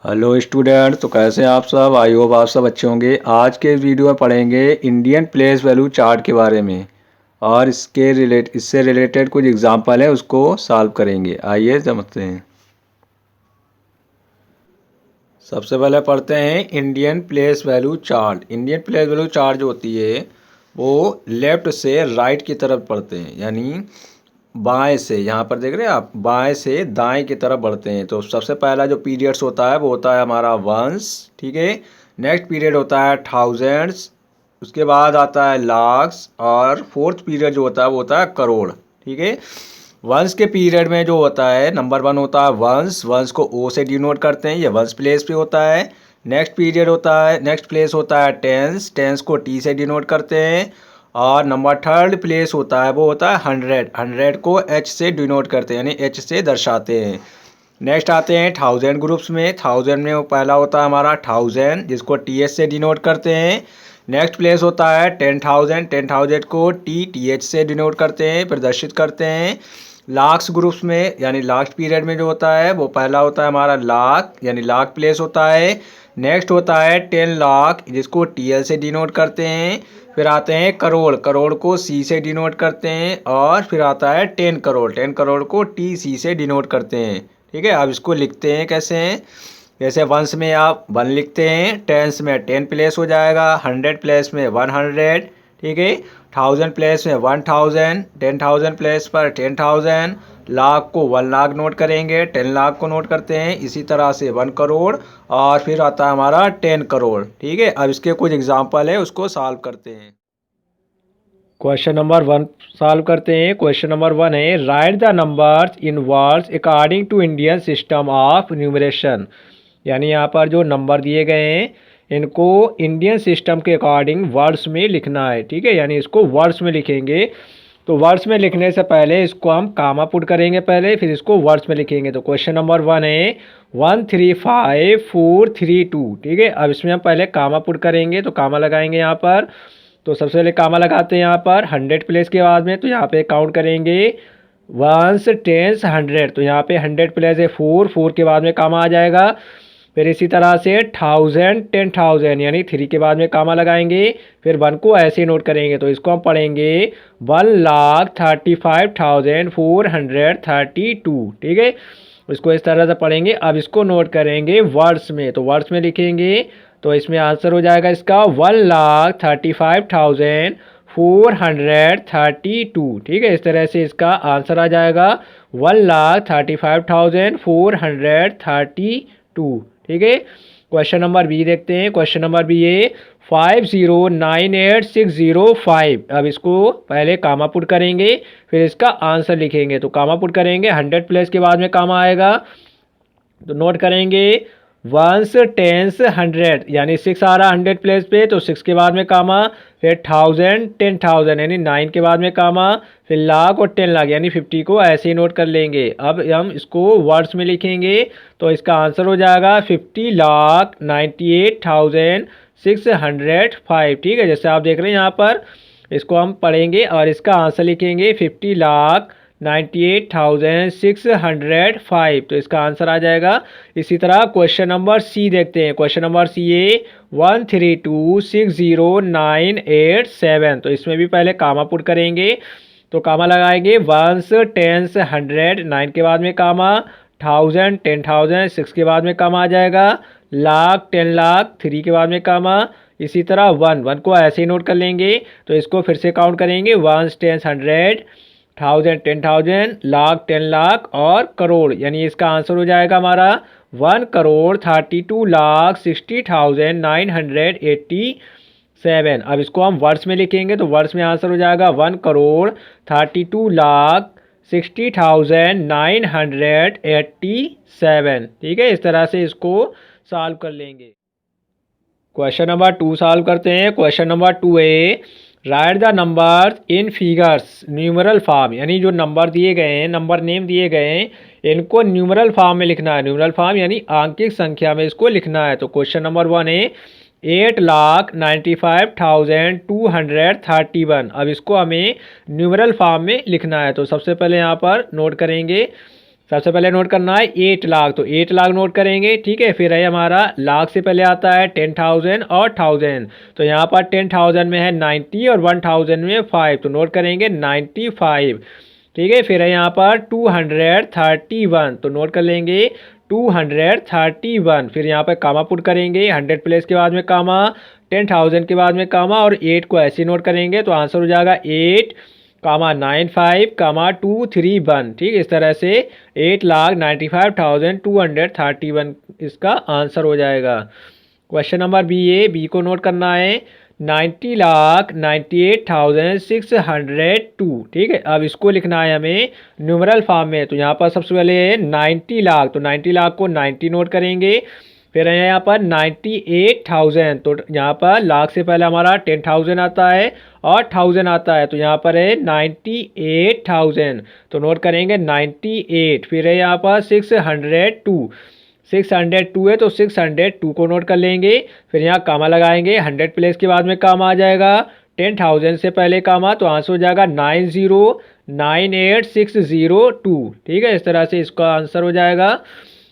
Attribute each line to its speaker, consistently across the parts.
Speaker 1: Hello student, तो कैसे हैं आप सब। आई होप आप सब अच्छे होंगे। आज के इस वीडियो में पढ़ेंगे इंडियन प्लेस वैल्यू चार्ट के बारे में और इससे रिलेटेड कुछ एग्जांपल है, उसको सॉल्व करेंगे। आइए समझते हैं। सबसे पहले पढ़ते हैं Indian place value chart. Indian place value chart जो होती है वो लेफ्ट से राइट की तरफ पढ़ते हैं, यानी बाएं से, यहाँ पर देख रहे हैं आप, बाएं से दाएं की तरफ बढ़ते हैं। तो सबसे पहला जो पीरियड्स होता है वो होता है हमारा वंस, ठीक है। नेक्स्ट पीरियड होता है थाउजेंड्स, उसके बाद आता है लाख्स, और फोर्थ पीरियड जो होता है वो होता है करोड़, ठीक है। वंस के पीरियड में जो होता है नंबर वन होता है वंस। वंस को ओ से डिनोट करते हैं, ये वंस प्लेस पे होता है। नेक्स्ट पीरियड होता है, नेक्स्ट प्लेस होता है टेंस। टेंस को टी से डिनोट करते हैं। और नंबर थर्ड प्लेस होता है वो होता है हंड्रेड। हंड्रेड को एच से डिनोट करते हैं, यानी एच से दर्शाते हैं। नेक्स्ट आते हैं थाउजेंड ग्रुप्स में। थाउजेंड में वो पहला होता है हमारा थाउजेंड, जिसको टी एच से डिनोट करते हैं। नेक्स्ट प्लेस होता है 10,000। 10,000 को टी एच से डिनोट करते हैं, प्रदर्शित करते हैं। लाख्स ग्रुप्स में, यानी लास्ट पीरियड में जो होता है वो पहला होता है हमारा लाख, यानी लाख प्लेस होता है। नेक्स्ट होता है 10 लाख, जिसको टी एल से डिनोट करते हैं। फिर आते हैं करोड़। करोड़ को सी से डिनोट करते हैं। और फिर आता है 10 करोड़। 10 करोड़ को टी सी से डिनोट करते हैं, ठीक है। अब इसको लिखते हैं कैसे हैं, जैसे वंस में आप 1 लिखते हैं, टेंस में 10 प्लेस हो जाएगा, 100 प्लेस में 100, ठीक है। 1000 प्लेस में 1000, 10,000 प्लेस पर 10,000, लाख को 1 लाख नोट करेंगे, 10 लाख को नोट करते हैं। इसी तरह से 1 करोड़, और फिर आता है हमारा 10 करोड़, ठीक है। अब इसके कुछ एग्जाम्पल है, उसको सॉल्व करते हैं। क्वेश्चन नंबर 1 सॉल्व करते हैं। क्वेश्चन नंबर 1 है, write the numbers in words according to Indian system of numeration. यानी यहाँ पर जो नंबर दिए गए हैं इनको इंडियन सिस्टम के अकॉर्डिंग वर्ड्स में लिखना है, ठीक है। यानी इसको वर्ड्स में लिखेंगे। तो वर्ड्स में लिखने से पहले इसको हम कामा पुट करेंगे पहले, फिर इसको वर्ड्स में लिखेंगे। तो क्वेश्चन नंबर 1 है 135,432, ठीक है। अब इसमें हम पहले कामा पुट करेंगे, तो कामा लगाएंगे यहाँ पर। तो सबसे पहले कामा लगाते हैं यहाँ पर 100 प्लेस के बाद में, तो यहाँ पे काउंट करेंगे वंस टेंस 100। तो यहाँ पे 100 प्लेस है 4, 4 के बाद में कामा आ जाएगा। फिर इसी तरह से 1000 10,000, यानी 3 के बाद में कामा लगाएंगे। फिर 1 को ऐसे नोट करेंगे, तो इसको हम पढ़ेंगे 1,35,432, ठीक है। इसको इस तरह से पढ़ेंगे। अब इसको नोट करेंगे वर्ड्स में, तो वर्ड्स में लिखेंगे। तो इसमें आंसर हो जाएगा इसका 1,35,432, ठीक है। इस तरह से इसका आंसर आ जाएगा 1,35,432, ठीक है। क्वेश्चन नंबर बी देखते हैं। क्वेश्चन नंबर बी है 5,09,8605। अब इसको पहले कामा पुट करेंगे, फिर इसका आंसर लिखेंगे। तो कामा पुट करेंगे, 100 प्लेस के बाद में कामा आएगा, तो नोट करेंगे वंस टेंस 100, यानी 6 आ रहा 100 प्लेस पे, तो 6 के बाद में कामा। फिर 1000 10,000, यानी 9 के बाद में कामा। फिर लाख और 10 लाख, यानी 50 को ऐसे ही नोट कर लेंगे। अब हम इसको वर्ड्स में लिखेंगे, तो इसका आंसर हो जाएगा 50,98,605, ठीक है। जैसे आप देख रहे हैं यहाँ पर, इसको हम पढ़ेंगे और इसका आंसर लिखेंगे 50,98,605, तो इसका आंसर आ जाएगा। इसी तरह क्वेश्चन नंबर सी देखते हैं। क्वेश्चन नंबर सी है 132,609,887। तो इसमें भी पहले कामा पुट करेंगे, तो कामा लगाएंगे वंस टेंस 100, 9 के बाद में कामा। 1000 10,000, 6 के बाद में कामा आ जाएगा। लाख 10 लाख, 3 के बाद में कामा। इसी तरह 1 को ऐसे ही नोट कर लेंगे, तो इसको फिर से काउंट करेंगे वंस टेंस 100, 1000 10,000, लाख 10 लाख और करोड़, यानी इसका आंसर हो जाएगा हमारा 1,32,60,987। अब इसको हम वर्ड्स में लिखेंगे, तो वर्ड्स में आंसर हो जाएगा 1,32,60,987, ठीक है। इस तरह से इसको सॉल्व कर लेंगे। क्वेश्चन नंबर 2 सॉल्व करते हैं। क्वेश्चन नंबर 2 है write the number in figures numeral form. यानी जो नंबर दिए गए हैं, नंबर नेम दिए गए हैं, इनको न्यूमरल फॉर्म में लिखना है। न्यूमरल फॉर्म यानी आंकिक संख्या में इसको लिखना है। तो क्वेश्चन नंबर 1 है 8,95,231। अब इसको हमें न्यूमरल फॉर्म में लिखना है। तो सबसे पहले यहाँ पर नोट करेंगे सबसे पहले नोट करना है 8 लाख, तो 8 लाख नोट करेंगे, ठीक है। फिर है हमारा लाख से पहले आता है 10,000 और 1000, तो यहाँ पर 10,000 में है 90 और 1000 में 5, तो नोट करेंगे 95, ठीक है। फिर है यहाँ पर 231, तो नोट कर लेंगे 231। फिर यहाँ पर कामा पुट करेंगे, 100 प्लेस के बाद में कामा, 10,000 के बाद में कामा और 8 को ऐसे नोट करेंगे, तो आंसर हो जाएगा 8 कामा 95 कामा 231, ठीक। इस तरह से 8,95,231 इसका आंसर हो जाएगा। क्वेश्चन नंबर बी को नोट करना है 90,98,602, ठीक है। अब इसको लिखना है हमें न्यूमरल फॉर्म में, तो यहाँ पर सबसे पहले है 90 लाख, तो 90 लाख को 90 नोट करेंगे। फिर है यहाँ पर 98,000, तो यहाँ पर लाख से पहले हमारा 10,000 आता है और 1000 आता है, तो यहाँ पर है 98,000, तो नोट करेंगे 98। फिर है यहाँ पर 602 है, तो 602 को नोट कर लेंगे। फिर यहाँ कामा लगाएंगे, 100 प्लेस के बाद में कामा आ जाएगा, 10,000 से पहले कामा, तो आंसर हो जाएगा 9098602, ठीक है। इस तरह से इसका आंसर हो जाएगा।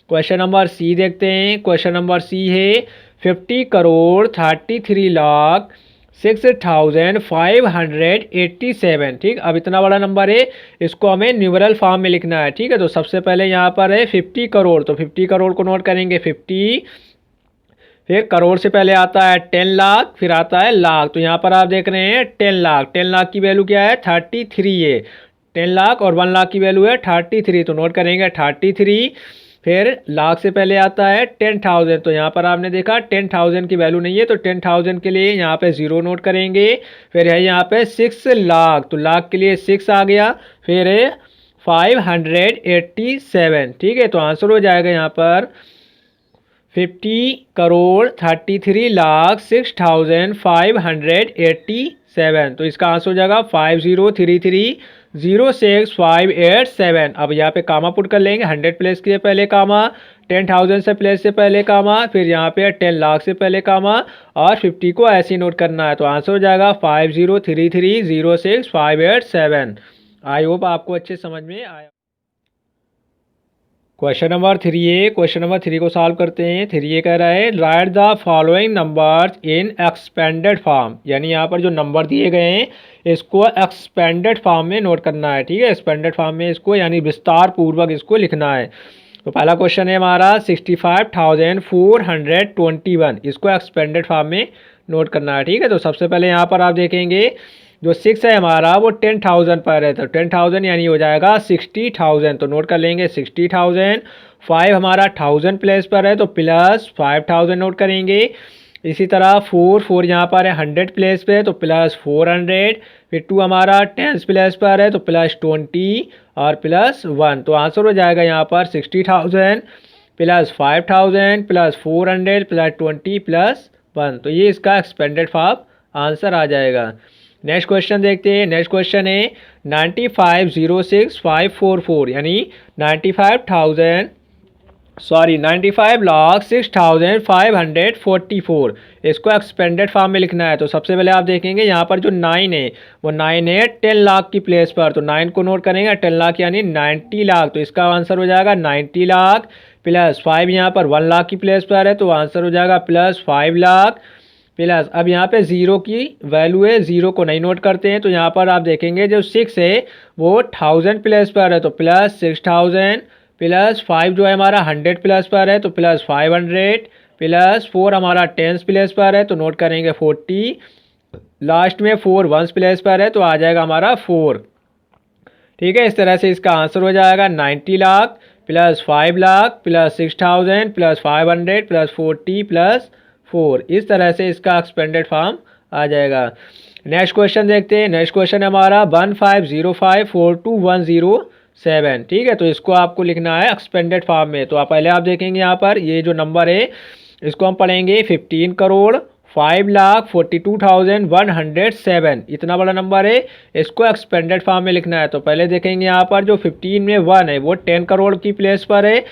Speaker 1: क्वेश्चन नंबर सी देखते हैं। क्वेश्चन नंबर सी है 50,33,06,587, ठीक। अब इतना बड़ा नंबर है, इसको हमें न्यूमरल फॉर्म में लिखना है, ठीक है। तो सबसे पहले यहाँ पर है 50 करोड़, तो 50 करोड़ को नोट करेंगे 50। फिर करोड़ से पहले आता है 10 लाख, फिर आता है लाख, तो यहाँ पर आप देख रहे हैं 10 लाख, 10 लाख की वैल्यू क्या है 33 है, 10 लाख और 1 लाख की वैल्यू है 33, तो नोट करेंगे 33। फिर लाख से पहले आता है 10,000, तो यहाँ पर आपने देखा 10,000 की वैल्यू नहीं है, तो 10,000 के लिए यहाँ पे 0 नोट करेंगे। फिर है यहाँ पे 6 लाख, तो लाख के लिए 6 आ गया। फिर है 587, ठीक है। तो आंसर हो जाएगा यहाँ पर 50,33,06,587, तो इसका आंसर हो जाएगा 50,33,06,587। अब यहाँ पे कामा पुट कर लेंगे, 100 प्लेस के पहले कामा, 10,000 से प्लेस से पहले कामा, फिर यहाँ पे 10 लाख से पहले कामा और 50 को ऐसे ही नोट करना है, तो आंसर हो जाएगा 50,33,06,587। आई होप आपको अच्छे समझ में आया। क्वेश्चन नंबर 3 है। क्वेश्चन नंबर 3 को सॉल्व करते हैं। 3 ये कह रहा है write the following numbers in expanded form, यानी यहाँ पर जो नंबर दिए गए हैं इसको एक्सपेंडेड फॉर्म में नोट करना है, ठीक है। एक्सपेंडेड फॉर्म में इसको यानी विस्तार पूर्वक इसको लिखना है। तो पहला क्वेश्चन है हमारा 65,421, इसको एक्सपेंडेड फॉर्म में नोट करना है, ठीक है। तो सबसे पहले यहाँ पर आप देखेंगे जो 6 है हमारा वो 10,000 पर है, तो 10,000 यानी हो जाएगा 60,000, तो नोट कर लेंगे 60,000। 5 हमारा 1000 प्लेस पर है, तो प्लस 5,000 नोट करेंगे। इसी तरह 4 यहाँ पर है 100 प्लेस पे, तो प्लस 400। फिर 2 हमारा 10 प्लेस पर है, तो प्लस 20 और प्लस 1, तो आंसर हो जाएगा यहाँ पर 60,000 प्लस 5,000 प्लस 400 प्लस 20 प्लस 1, तो ये इसका एक्सपेंडेड फॉर्म आंसर आ जाएगा। नेक्स्ट क्वेश्चन देखते हैं। नेक्स्ट क्वेश्चन है 95,06,544, यानी 95,06,544, इसको एक्सपेंडेड फॉर्म में लिखना है। तो सबसे पहले आप देखेंगे यहाँ पर जो 9 है वो 9 है 10 लाख की प्लेस पर, तो 9 को नोट करेंगे 10 लाख यानी 90 लाख, तो इसका आंसर हो जाएगा 90 लाख प्लस 5 यहाँ पर 1 लाख की प्लेस पर है, तो आंसर हो जाएगा प्लस 5 लाख प्लस। अब यहाँ पे 0 की वैल्यू है, 0 को नहीं नोट करते हैं, तो यहाँ पर आप देखेंगे जो 6 है वो 1000 प्लस पर है, तो प्लस 6000 प्लस 5 जो है हमारा 100 प्लस पर है, तो प्लस 500 प्लस 4 हमारा 10 प्लस पर है, तो नोट करेंगे 40। लास्ट में 4 1 प्लस पर है, तो आ जाएगा हमारा 4, ठीक है। इस तरह से इसका आंसर हो जाएगा 90 lakh plus 5 lakh plus 6000 plus 500 plus 40 plus 4, इस तरह से इसका एक्सपेंडेड फॉर्म आ जाएगा। नेक्स्ट क्वेश्चन देखते हैं। नेक्स्ट क्वेश्चन है हमारा 15054217, ठीक है। तो इसको आपको लिखना है एक्सपेंडेड फॉर्म में। तो पहले आप देखेंगे यहाँ पर ये जो नंबर है इसको हम पढ़ेंगे 15,05,42,107, इतना बड़ा नंबर है, इसको एक्सपेंडेड फॉर्म में लिखना है। तो पहले देखेंगे यहाँ पर जो 15 में 1 है वो 10 करोड़ की प्लेस पर है,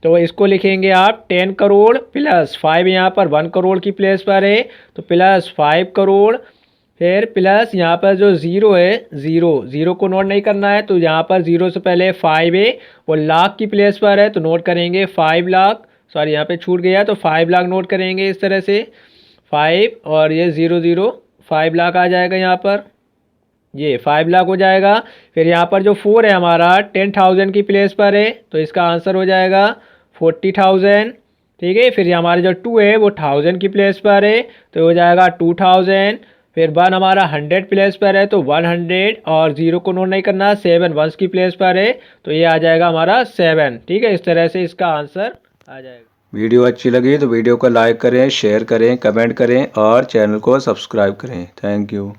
Speaker 1: तो इसको लिखेंगे आप 10 करोड़ प्लस 5 यहाँ पर 1 करोड़ की प्लेस पर है, तो प्लस 5 करोड़
Speaker 2: फिर प्लस यहाँ पर जो ज़ीरो है, ज़ीरो को नोट नहीं करना है, तो यहाँ पर ज़ीरो से पहले 5 है, वो लाख की प्लेस पर है तो नोट करेंगे 5 लाख। सॉरी यहाँ पे छूट गया, तो 5 लाख नोट करेंगे इस तरह से 5, और ये 00 5 लाख आ जाएगा यहाँ पर, ये 5 लाख हो जाएगा। फिर यहाँ पर जो 4 है हमारा 10,000 की प्लेस पर है, तो इसका आंसर हो जाएगा 40,000। ठीक है, फिर हमारे जो 2 है वो 1000 की प्लेस पर है, तो हो जाएगा 2000। फिर 1 हमारा 100 प्लेस पर है तो 100, और 0 को नोट नहीं करना, 7 वंस की प्लेस पर है तो ये आ जाएगा हमारा 7। ठीक है, इस तरह से इसका आंसर आ जाएगा।
Speaker 1: वीडियो अच्छी लगी तो वीडियो को लाइक करें, शेयर करें, कमेंट करें और चैनल को सब्सक्राइब करें। Thank you.